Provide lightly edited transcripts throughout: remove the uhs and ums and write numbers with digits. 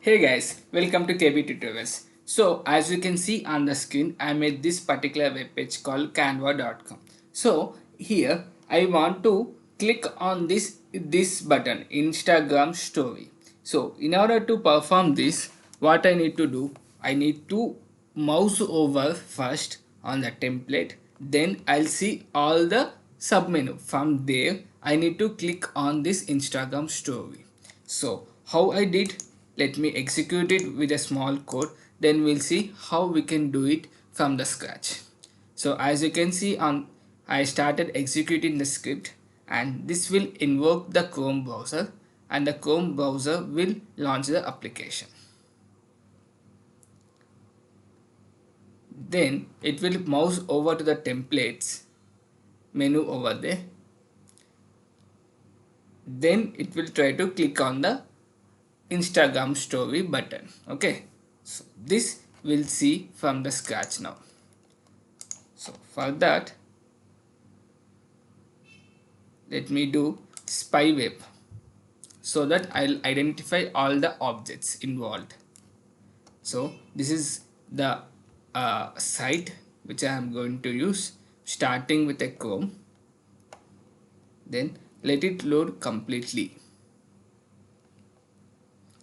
Hey guys, welcome to KB Tutorials. So as you can see on the screen, I made this particular web page called canva.com. So here I want to click on this button, Instagram story. So in order to perform this, what I need to do, I need to mouse over first on the template, then I'll see all the submenu. From there I need to click on this Instagram story. So how I did, let me execute it with a small code, then we'll see how we can do it from the scratch. So as you can see on, I started executing the script and this will invoke the Chrome browser and the Chrome browser will launch the application. Then it will mouse over to the templates menu over there. Then it will try to click on the Instagram story button. Okay, so this we'll see from the scratch now. So for that, let me do spy web so that I'll identify all the objects involved. So this is the site which I am going to use, starting with a Chrome. Then let it load completely.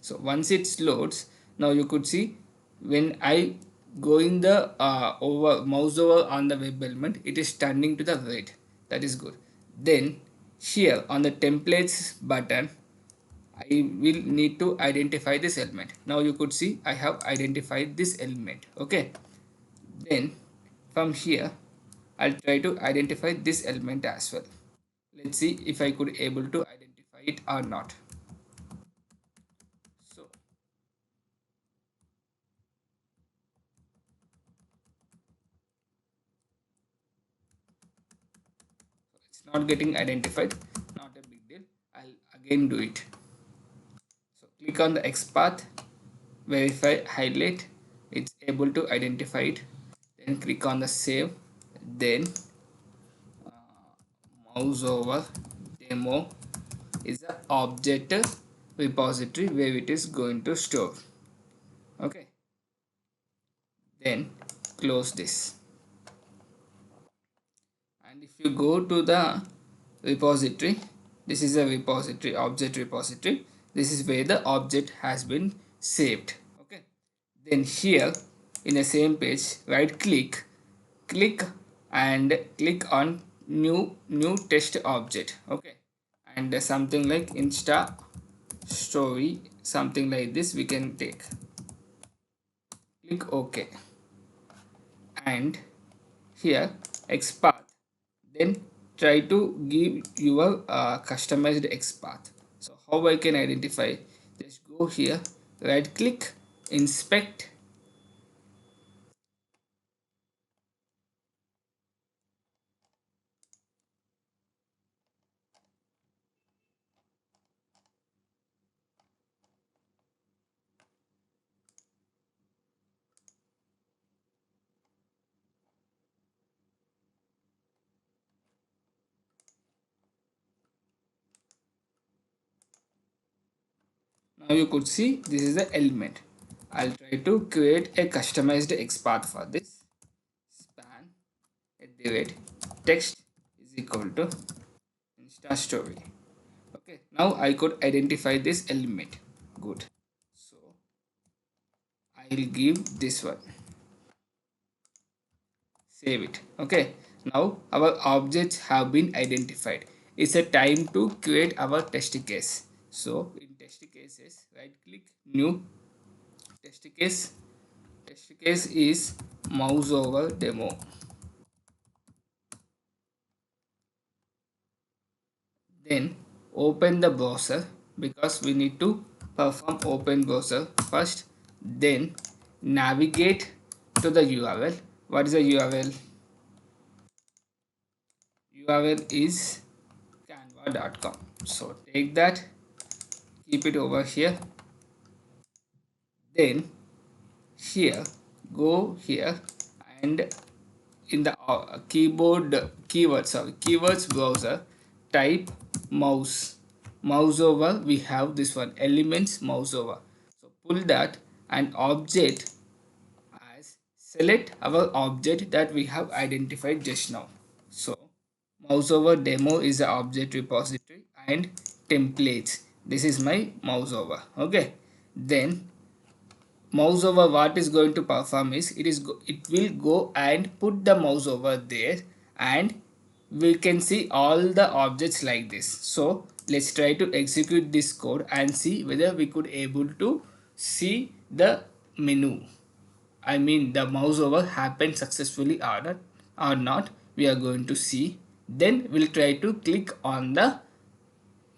So once it loads, now you could see when I go in the mouse over on the web element, it is turning to the red. That is good. Then here on the templates button, I will need to identify this element. Now you could see I have identified this element. Okay. Then from here, I'll try to identify this element as well. Let's see if I could able to identify it or not. So it's not getting identified, not a big deal. I'll again do it. So click on the XPath, verify, highlight, it's able to identify it. Then click on the save, then mouse over demo is the object repository where it is going to store. Okay, then close this, and if you go to the repository, this is a repository, object repository, this is where the object has been saved. Okay, then here in the same page, right click, click and click on new test object. Okay, and something like Insta story, something like this we can take. Click OK, and here XPath, then try to give your customized XPath. So how I can identify, just go here, right click, inspect, now you could see this is the element. I'll try to create a customized XPath for this. Span at the rate text is equal to Insta story. Okay, now I could identify this element. Good. So I'll give this one, save it. Okay, now our objects have been identified. It's a time to create our test case. So in test cases, right click, new test case. Test case is mouse over demo. Then open the browser, because we need to perform open browser first. Then navigate to the URL. What is the URL? URL is canva.com. So take that, keep it over here. Then here, go here, and in the keywords browser, type mouse over. We have this one, elements mouse over. So pull that and object as select our object that we have identified just now. So Mouseover demo is the object repository and templates. This is my Mouseover. Okay. Then Mouseover what is going to perform is it will go and put the mouse over there, and we can see all the objects like this. So let's try to execute this code and see whether we could able to see the menu. I mean the mouse over happened successfully or not. We are going to see. Then we'll try to click on the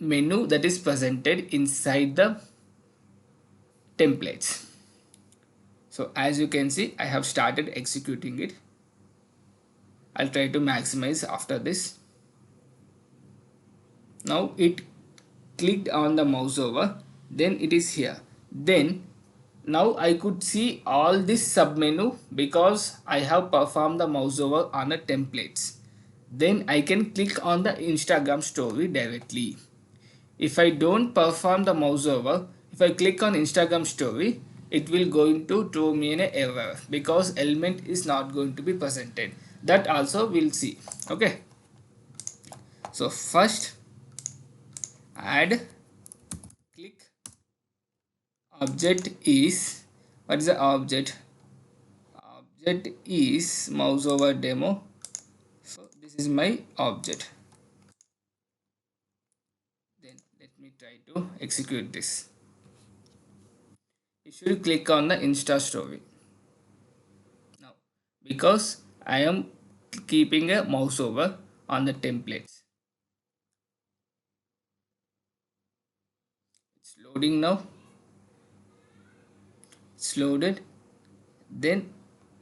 menu that is presented inside the templates. So as you can see, I have started executing it. I'll try to maximize after this. Now it clicked on the mouse over, then it is here. Then now I could see all this submenu because I have performed the mouse over on the templates. Then I can click on the Instagram story directly. If I don't perform the mouse over, if I click on Instagram story, it will going to throw me an error because element is not going to be presented. That also we'll see. Okay. So first add click object is, what is the object? Object is mouse over demo. So this is my object. Then let me try to execute this. You should click on the Insta story. Now because I am keeping a mouse over on the templates. It's loading now. It's loaded. Then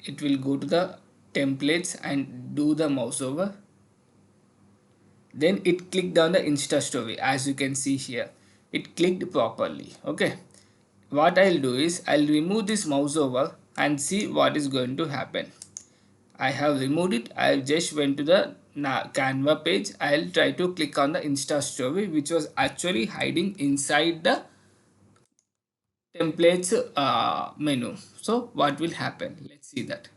it will go to the templates and do the mouse over. Then it clicked on the Insta story. As you can see here, it clicked properly. Okay. What I'll do is I'll remove this mouse over and see what is going to happen. I have removed it. I just went to the Canva page. I'll try to click on the Insta story, which was actually hiding inside the templates menu. So what will happen? Let's see that.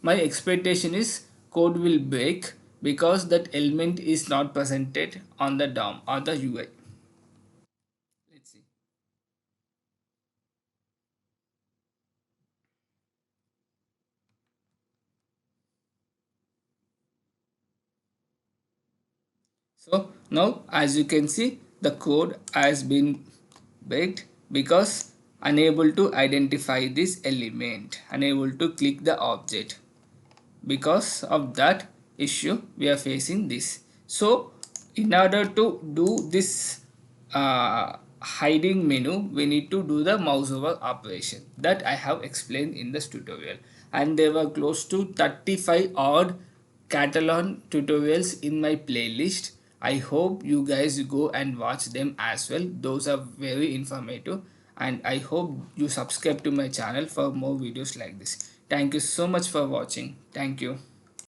My expectation is code will break because that element is not presented on the DOM or the UI. Let's see. So now as you can see, the code has been baked because unable to identify this element, unable to click the object. Because of that issue we are facing this. So in order to do this hiding menu, we need to do the mouse over operation that I have explained in this tutorial, and there were close to 35 odd Katalon tutorials in my playlist. I hope you guys go and watch them as well. Those are very informative, and I hope you subscribe to my channel for more videos like this. Thank you so much for watching. Thank you.